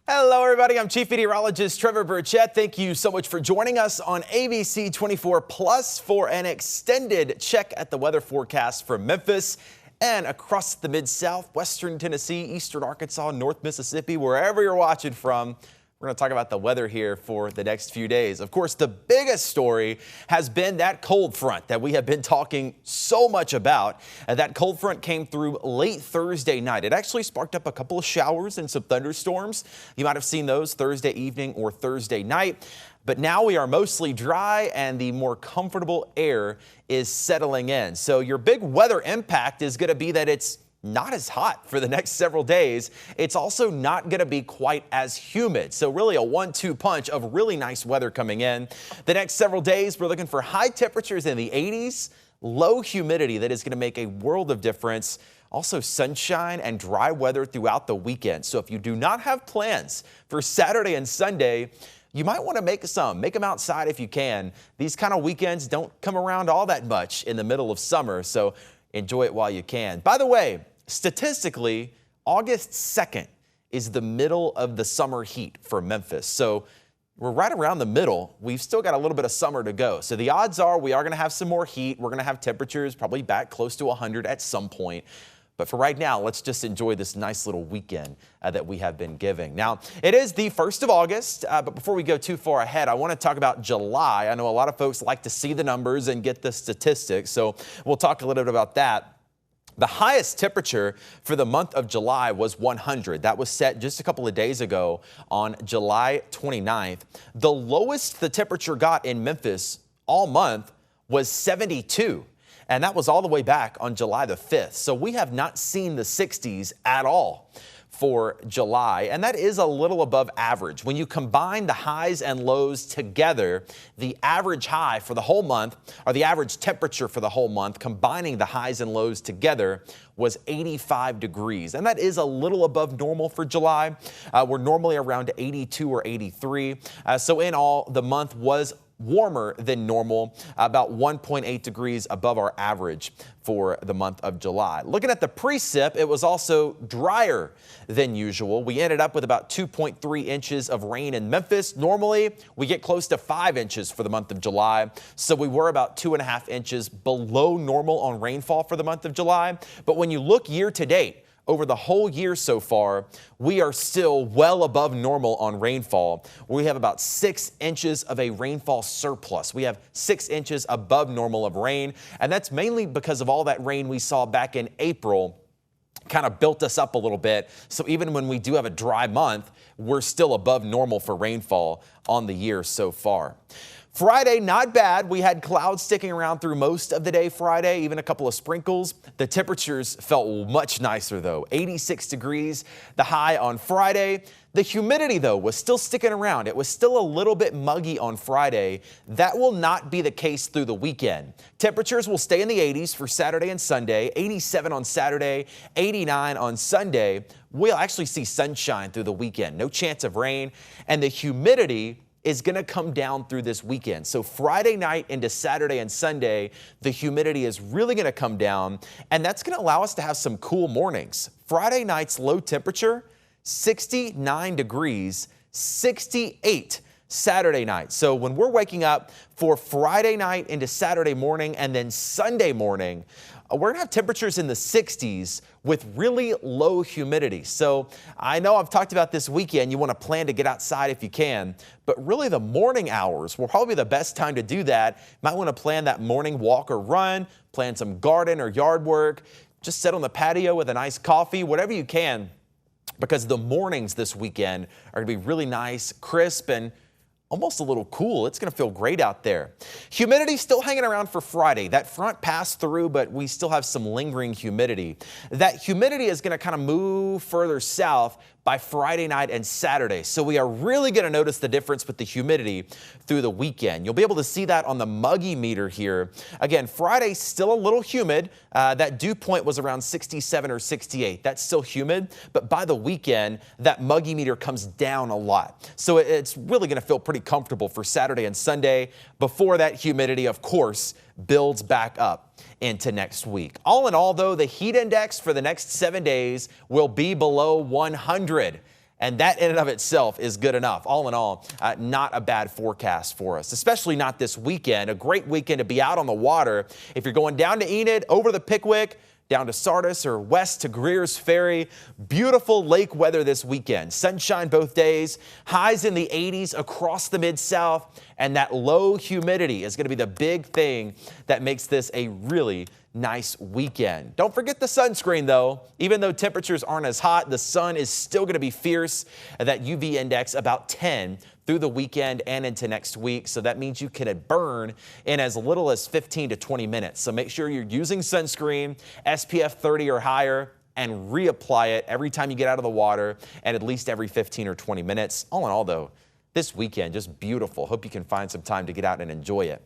Hello, everybody. I'm Chief Meteorologist Trevor Birchett. Thank you so much for joining us on ABC24 Plus for an extended check at the weather forecast for Memphis and across the Mid-South, Western Tennessee, Eastern Arkansas, North Mississippi, wherever you're watching from. We're going to talk about the weather here for the next few days. Of course, the biggest story has been that cold front that we have been talking so much about. That cold front came through late Thursday night. It actually sparked up a couple of showers and some thunderstorms. You might have seen those Thursday evening or Thursday night. But now we are mostly dry and the more comfortable air is settling in. So your big weather impact is going to be that it's not as hot for the next several days. It's also not going to be quite as humid. So really a 1-2 punch of really nice weather coming in. The next several days, we're looking for high temperatures in the 80s, low humidity that is going to make a world of difference. Also sunshine and dry weather throughout the weekend. So if you do not have plans for Saturday and Sunday, you might want to make them outside if you can. These kind of weekends don't come around all that much in the middle of summer. So enjoy it while you can. By the way, statistically, August 2nd is the middle of the summer heat for Memphis. So we're right around the middle. We've still got a little bit of summer to go. So the odds are we are going to have some more heat. We're going to have temperatures probably back close to 100 at some point. But for right now, let's just enjoy this nice little weekend that we have been giving. Now, it is the 1st of August, but before we go too far ahead, I want to talk about July. I know a lot of folks like to see the numbers and get the statistics, so we'll talk a little bit about that. The highest temperature for the month of July was 100. That was set just a couple of days ago on July 29th. The lowest the temperature got in Memphis all month was 72. And that was all the way back on July the 5th. So we have not seen the 60s at all for July, and that is a little above average. When you combine the highs and lows together, the average high for the whole month, or the average temperature for the whole month, combining the highs and lows together, was 85 degrees. And that is a little above normal for July. We're normally around 82 or 83. So in all, the month was warmer than normal, about 1.8 degrees above our average for the month of July. Looking at the precip, it was also drier than usual. We ended up with about 2.3 inches of rain in Memphis. Normally, we get close to 5 inches for the month of July, so we were about 2.5 inches below normal on rainfall for the month of July. But when you look year to date, over the whole year so far, we are still well above normal on rainfall. We have about 6 inches of a rainfall surplus. We have 6 inches above normal of rain, and that's mainly because of all that rain we saw back in April. Kind of built us up a little bit. So even when we do have a dry month, we're still above normal for rainfall on the year so far. Friday, not bad. We had clouds sticking around through most of the day Friday, even a couple of sprinkles. The temperatures felt much nicer, though. 86 degrees, the high on Friday. The humidity, though, was still sticking around. It was still a little bit muggy on Friday. That will not be the case through the weekend. Temperatures will stay in the 80s for Saturday and Sunday, 87 on Saturday, 89 on Sunday. We'll actually see sunshine through the weekend. No chance of rain. And the humidity is going to come down through this weekend. So Friday night into Saturday and Sunday, the humidity is really going to come down, and that's going to allow us to have some cool mornings. Friday night's low temperature, 69 degrees, 68 Saturday night. So when we're waking up for Friday night into Saturday morning and then Sunday morning, we're going to have temperatures in the 60s with really low humidity. So I know I've talked about this weekend. You want to plan to get outside if you can, but really the morning hours will probably be the best time to do that. You might want to plan that morning walk or run, plan some garden or yard work, just sit on the patio with a nice coffee, whatever you can, because the mornings this weekend are going to be really nice, crisp, and almost a little cool. It's going to feel great out there. Humidity still hanging around for Friday. That front passed through, but we still have some lingering humidity. That humidity is going to kind of move further south by Friday night and Saturday. So we are really going to notice the difference with the humidity through the weekend. You'll be able to see that on the muggy meter here. Again, Friday still a little humid. That dew point was around 67 or 68. That's still humid, but by the weekend, that muggy meter comes down a lot. So it's really going to feel pretty comfortable for Saturday and Sunday before that humidity, of course, builds back up into next week. All in all, though, the heat index for the next 7 days will be below 100. And that in and of itself is good enough. All in all, not a bad forecast for us, especially not this weekend. A great weekend to be out on the water. If you're going down to Enid, over the Pickwick, down to Sardis or west to Greer's Ferry. Beautiful lake weather this weekend. Sunshine both days, highs in the 80s across the Mid-South, and that low humidity is going to be the big thing that makes this a really nice weekend. Don't forget the sunscreen though. Even though temperatures aren't as hot, the sun is still going to be fierce. That UV index about 10 through the weekend and into next week. So that means you can burn in as little as 15 to 20 minutes. So make sure you're using sunscreen, SPF 30 or higher, and reapply it every time you get out of the water and at least every 15 or 20 minutes. All in all though, this weekend, just beautiful. Hope you can find some time to get out and enjoy it.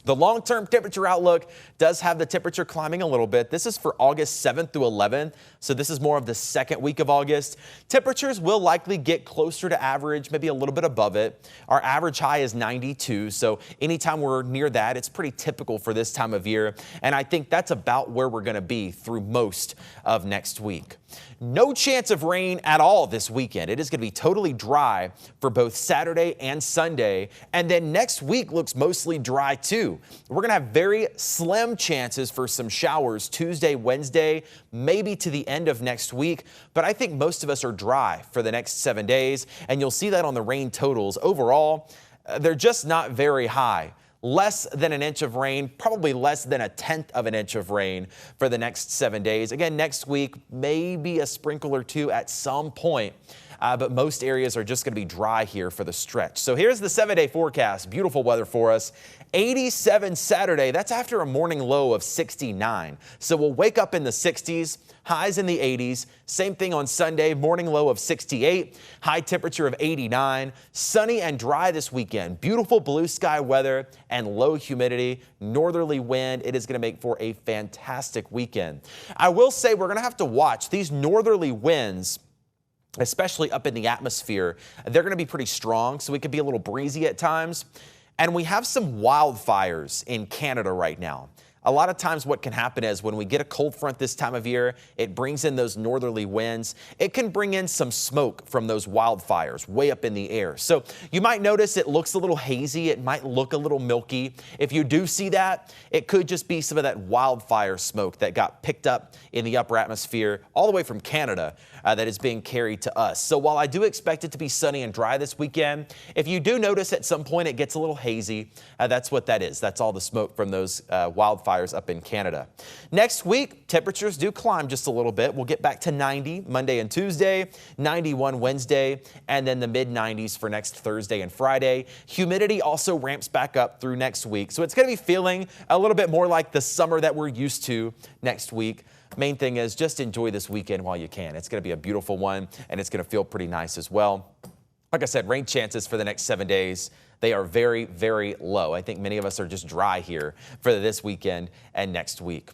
The long-term temperature outlook does have the temperature climbing a little bit. This is for August 7th through 11th, so this is more of the second week of August. Temperatures will likely get closer to average, maybe a little bit above it. Our average high is 92, so anytime we're near that, it's pretty typical for this time of year, and I think that's about where we're going to be through most of next week. No chance of rain at all this weekend. It is going to be totally dry for both Saturday and Sunday, and then next week looks mostly dry too. We're going to have very slim chances for some showers Tuesday, Wednesday, maybe to the end of next week, but I think most of us are dry for the next 7 days, and you'll see that on the rain totals. Overall, they're just not very high. Less than an inch of rain, probably less than 1/10 of an inch of rain for the next 7 days. Again, next week, maybe a sprinkle or two at some point. But most areas are just going to be dry here for the stretch. So here's the 7-day forecast. Beautiful weather for us. 87 Saturday. That's after a morning low of 69. So we'll wake up in the 60s, highs in the 80s. Same thing on Sunday, morning low of 68, high temperature of 89. Sunny and dry this weekend. Beautiful blue sky weather and low humidity, northerly wind. It is going to make for a fantastic weekend. I will say we're going to have to watch these northerly winds, especially up in the atmosphere. They're going to be pretty strong, so it could be a little breezy at times. And we have some wildfires in Canada right now. A lot of times what can happen is when we get a cold front this time of year, it brings in those northerly winds. It can bring in some smoke from those wildfires way up in the air. So you might notice it looks a little hazy. It might look a little milky. If you do see that, it could just be some of that wildfire smoke that got picked up in the upper atmosphere all the way from Canada that is being carried to us. So while I do expect it to be sunny and dry this weekend, if you do notice at some point it gets a little hazy, that's what that is. That's all the smoke from those wildfires up in Canada. Next week, temperatures do climb just a little bit. We'll get back to 90 Monday and Tuesday, 91 Wednesday, and then the mid-90s for next Thursday and Friday. Humidity also ramps back up through next week. So it's going to be feeling a little bit more like the summer that we're used to next week. Main thing is just enjoy this weekend while you can. It's going to be a beautiful one, and it's going to feel pretty nice as well. Like I said, rain chances for the next 7 days. They are very, very low. I think many of us are just dry here for this weekend and next week.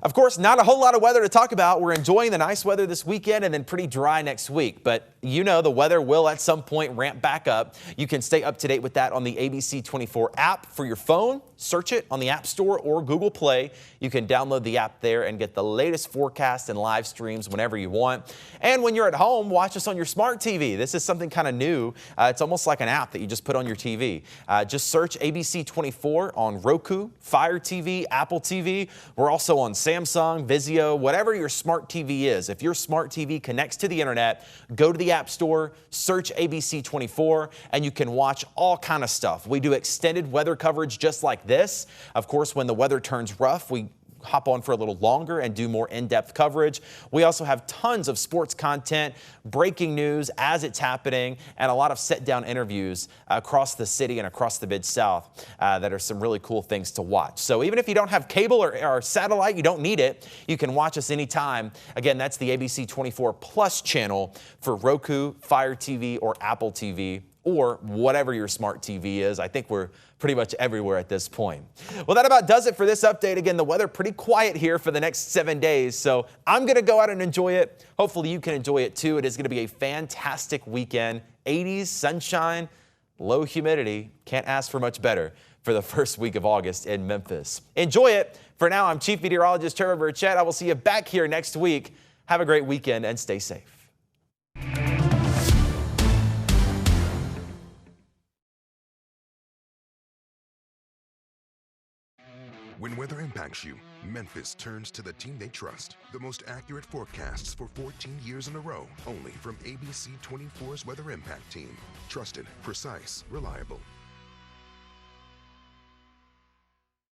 Of course, not a whole lot of weather to talk about. We're enjoying the nice weather this weekend and then pretty dry next week. But you know the weather will at some point ramp back up. You can stay up to date with that on the ABC24 app for your phone. Search it on the App Store or Google Play. You can download the app there and get the latest forecast and live streams whenever you want. And when you're at home, watch us on your smart TV. This is something kind of new. It's almost like an app that you just put on your TV. Just search ABC24 on Roku, Fire TV, Apple TV. We're also on Samsung, Vizio, whatever your smart TV is. If your smart TV connects to the internet, go to the App Store, search ABC24, and you can watch all kind of stuff. We do extended weather coverage just like this. Of course, when the weather turns rough, we hop on for a little longer and do more in-depth coverage. We also have tons of sports content, breaking news as it's happening, and a lot of sit-down interviews across the city and across the Mid-South that are some really cool things to watch. So even if you don't have cable or satellite, you don't need it, you can watch us anytime. Again, that's the ABC24 Plus channel for Roku, Fire TV, or Apple TV, or whatever your smart TV is. I think we're pretty much everywhere at this point. Well, that about does it for this update. Again, the weather pretty quiet here for the next 7 days, so I'm going to go out and enjoy it. Hopefully you can enjoy it too. It is going to be a fantastic weekend. 80s, sunshine, low humidity. Can't ask for much better for the first week of August in Memphis. Enjoy it. For now, I'm Chief Meteorologist Trevor Birchett. I will see you back here next week. Have a great weekend and stay safe. When weather impacts you, Memphis turns to the team they trust. The most accurate forecasts for 14 years in a row, only from ABC24's Weather Impact Team. Trusted, precise, reliable.